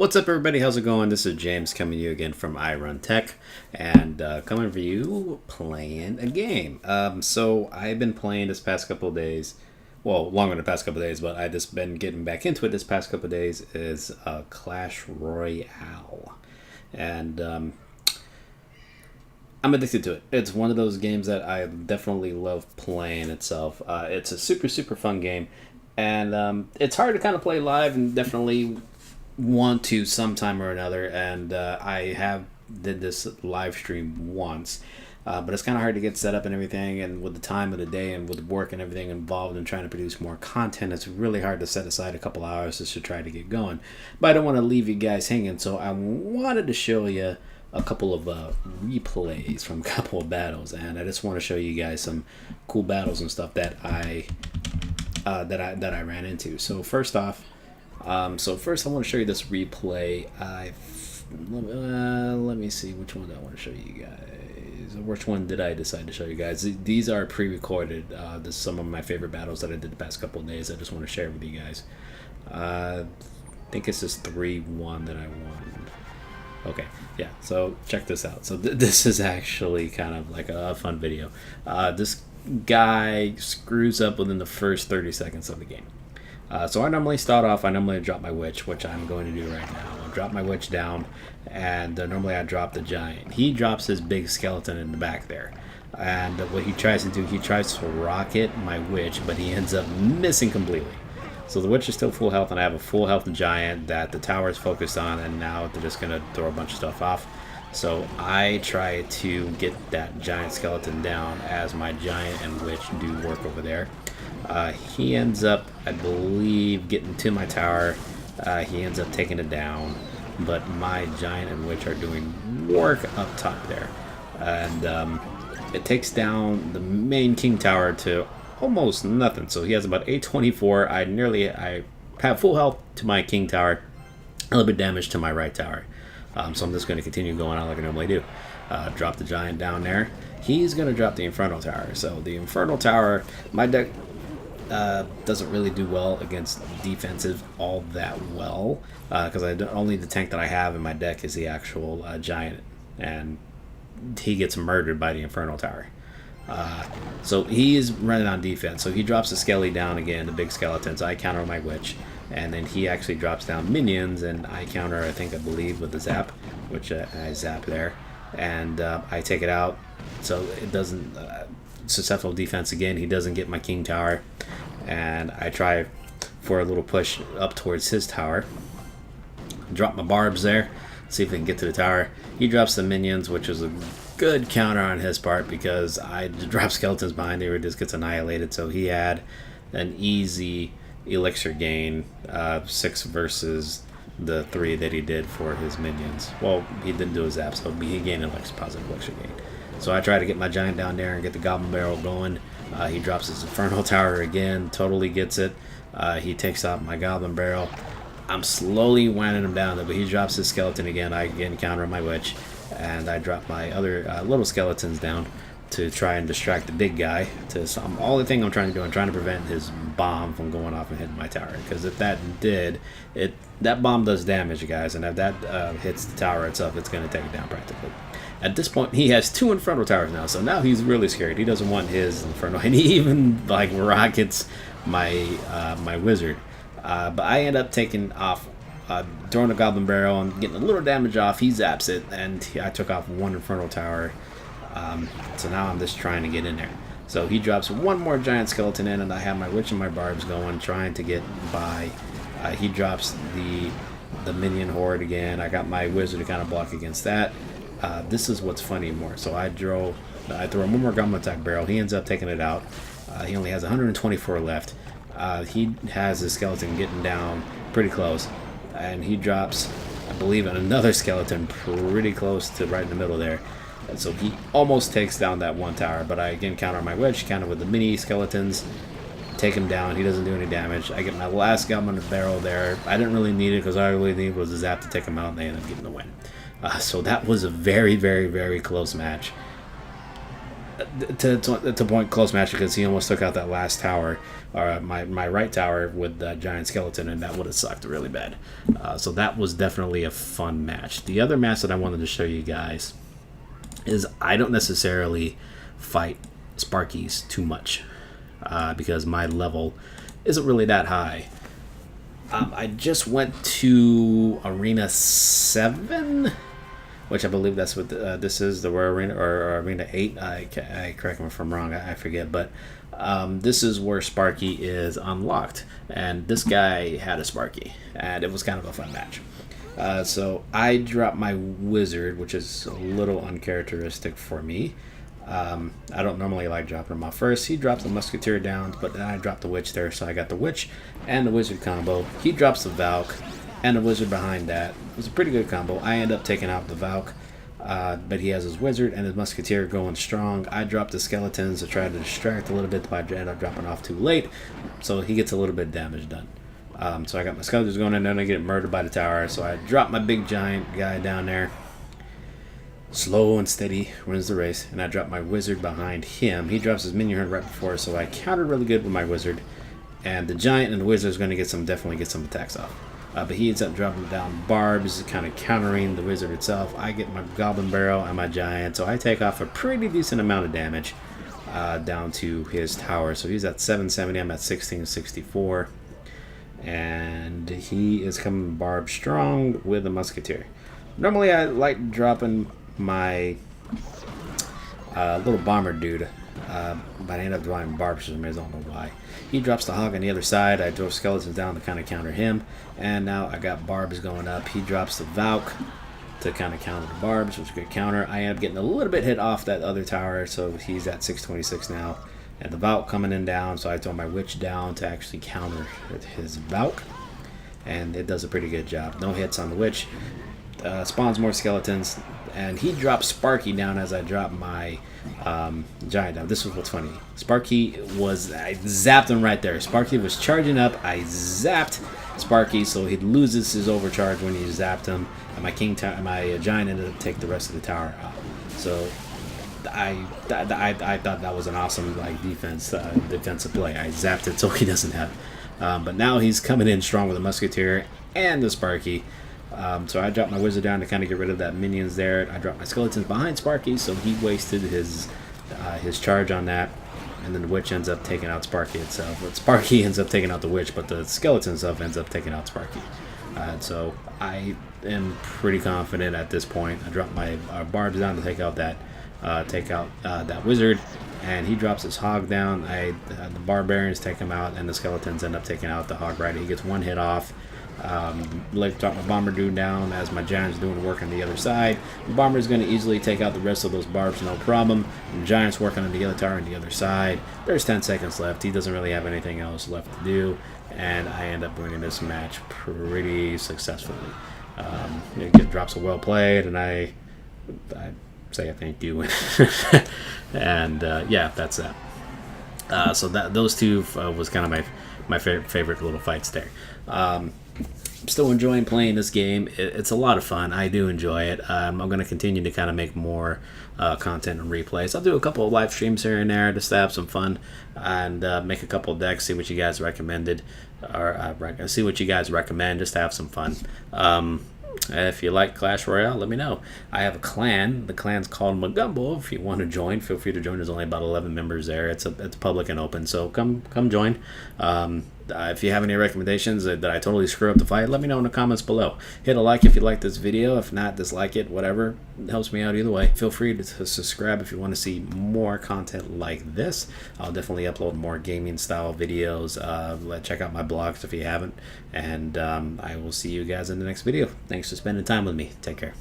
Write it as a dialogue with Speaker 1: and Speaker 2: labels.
Speaker 1: What's up, everybody? How's it going? This is James coming to you again from I Run Tech, and coming for you playing a game. So I've been playing this past couple of days, well, longer than the past couple of days, but I've just been getting back into it this past couple of days. Is Clash Royale, and I'm addicted to it. It's one of those games that I definitely love playing itself. It's a super fun game, and it's hard to kind of play live, and definitely want to sometime or another. And I have did this live stream once, but it's kind of hard to get set up and everything, and with the time of the day and with work and everything involved in trying to produce more content, it's really hard to set aside a couple hours just to try to get going. But I don't want to leave you guys hanging, so I wanted to show you a couple of replays from a couple of battles, and I just want to show you guys some cool battles and stuff that I ran into. So first off, I want to show you this replay. Let me see, which one do I want to show you guys? Which one did I decide to show you guys? These are pre-recorded. This is some of my favorite battles that I did the past couple of days. I just want to share with you guys. I think it's this 3-1 that I won. Okay, yeah, so check this out. So this is actually kind of like a fun video. This guy screws up within the first 30 seconds of the game. So I normally start off, I normally drop my witch, which I'm going to do right now. I'll drop my witch down, and normally I drop the giant. He drops his big skeleton in the back there. And what he tries to do, he tries to rocket my witch, but he ends up missing completely. So the witch is still full health, and I have a full health giant that the tower is focused on, and now they're just going to throw a bunch of stuff off. So I try to get that giant skeleton down as my giant and witch do work over there. He ends up, I believe, getting to my tower. He ends up taking it down, but my giant and witch are doing work up top there. And it takes down the main king tower to almost nothing. So he has about 824. I have full health to my king tower, a little bit damage to my right tower. So I'm just going to continue going on like I normally do. Drop the giant down there. He's going to drop the Infernal Tower. So the Infernal Tower, my deck doesn't really do well against defensive all that well, because only the tank that I have in my deck is the actual giant, and he gets murdered by the Infernal Tower. So he is running on defense. So he drops the Skelly down again, the big skeletons. I counter my witch, and then he actually drops down minions, and I counter, I believe, with the zap, which I zap there, and I take it out. So it doesn't successful defense again. He doesn't get my king tower, and I try for a little push up towards his tower. Drop my barbs there, see if they can get to the tower. He drops the minions, which is a good counter on his part because I drop skeletons behind there, it just gets annihilated. So he had an easy elixir gain, 6 versus the 3 that he did for his minions. Well, he didn't do his zap, so he gained positive elixir gain. So I try to get my giant down there and get the goblin barrel going. He drops his Infernal Tower again, totally gets it. He takes out my goblin barrel. I'm slowly winding him down, but he drops his skeleton again. I again counter my witch, and I drop my other little skeletons down to try and distract the big guy. All the thing I'm trying to do, I'm trying to prevent his bomb from going off and hitting my tower. Because if that did, that bomb does damage, guys, and if that hits the tower itself, it's going to take it down practically. At this point, he has 2 Infernal Towers now, so now he's really scared. He doesn't want his Inferno, and he even rockets my wizard. But I end up taking off, throwing a Goblin Barrel and getting a little damage off. He zaps it, and I took off 1 Infernal Tower. So now I'm just trying to get in there. So he drops 1 more giant skeleton in, and I have my witch and my barbs going, trying to get by. He drops the minion horde again. I got my wizard to kind of block against that. This is what's funny more. So I throw 1 more goblin attack barrel. He ends up taking it out. He only has 124 left. He has his skeleton getting down pretty close, and he drops, I believe, another skeleton pretty close to right in the middle there. And so he almost takes down that 1 tower, but I again counter my witch, counter with the mini skeletons, take him down. He doesn't do any damage. I get my last goblin barrel there. I didn't really need it because all I really needed was a zap to take him out, and they ended up getting the win. So that was a very close match. to point close match because he almost took out that last tower, or my right tower with that giant skeleton, and that would have sucked really bad. So that was definitely a fun match. The other match that I wanted to show you guys is I don't necessarily fight Sparkies too much because my level isn't really that high. I just went to Arena 7, which I believe that's what this is, the Royal Arena, or Arena 8. I correct me if I'm wrong, I forget. But this is where Sparky is unlocked. And this guy had a Sparky, and it was kind of a fun match. So I dropped my Wizard, which is a little uncharacteristic for me. I don't normally like dropping him off first. He drops the Musketeer down, but then I dropped the Witch there, so I got the Witch and the Wizard combo. He drops the Valk and the Wizard behind that. It was a pretty good combo. I end up taking out the Valk, but he has his Wizard and his Musketeer going strong. I dropped the Skeletons to try to distract a little bit, but I end up dropping off too late, so he gets a little bit of damage done. So I got my Skeletons going in there, and I get murdered by the tower, so I drop my big giant guy down there. Slow and steady wins the race, and I drop my Wizard behind him. He drops his minion right before, so I countered really good with my Wizard, and the Giant and the Wizard is going to definitely get some attacks off. But he ends up dropping down barbs, kind of countering the Wizard itself. I get my Goblin Barrel and my Giant, so I take off a pretty decent amount of damage down to his tower. So he's at 770, I'm at 1664, and he is coming barb strong with a Musketeer. Normally I like dropping my little bomber dude, but I end up drawing Barb for some reason, I don't know why. He drops the Hog on the other side. I throw Skeletons down to kind of counter him, and now I got Barbs going up. He drops the Valk to kind of counter the Barbs, which is a good counter. I end up getting a little bit hit off that other tower, so he's at 626 now, and the Valk coming in down, so I throw my Witch down to actually counter his Valk, and it does a pretty good job. No hits on the Witch. Spawns more Skeletons, and he drops Sparky down as I drop my Giant down. This is what's funny. Sparky I zapped him right there. Sparky was charging up. I zapped Sparky, so he loses his overcharge when he zapped him. And my Giant ended up taking the rest of the tower out. So I thought that was an awesome defensive play. I zapped it so he doesn't have it. But now he's coming in strong with the Musketeer and the Sparky. So I dropped my Wizard down to kind of get rid of that minions there. I dropped my Skeletons behind Sparky, so he wasted his charge on that. And then the Witch ends up taking out Sparky itself. But Sparky ends up taking out the Witch, but the Skeleton stuff ends up taking out Sparky. So I am pretty confident at this point. I dropped my Barbs down to take out that Wizard, and he drops his Hog down. The Barbarians take him out, and the Skeletons end up taking out the Hog Rider. He gets one hit off. Drop my Bomber dude down as my Giant's doing work on the other side. The Bomber is going to easily take out the rest of those Barbs, no problem. And the Giant's working on the other tower on the other side. There's 10 seconds left. He doesn't really have anything else left to do, and I end up winning this match pretty successfully. It drops a well played, and I say a thank you. And yeah, that's that. So those two was kind of my favorite little fights there. I'm still enjoying playing this game. It's a lot of fun. I do enjoy it. I'm going to continue to kind of make more content and replays. I'll do a couple of live streams here and there just to have some fun and make a couple of decks, see what you guys recommended, or see what you guys recommend just to have some fun. If you like Clash Royale, let me know. I have a clan. The clan's called Magumbo. If you want to join, feel free to join. There's only about 11 members there. It's public and open, so come join. If you have any recommendations that I totally screw up the fight, let me know in the comments below. Hit a like if you like this video. If not, dislike it. Whatever. It helps me out either way. Feel free to subscribe if you want to see more content like this. I'll definitely upload more gaming style videos. Check out my blogs if you haven't. And I will see you guys in the next video. Thanks for spending time with me. Take care.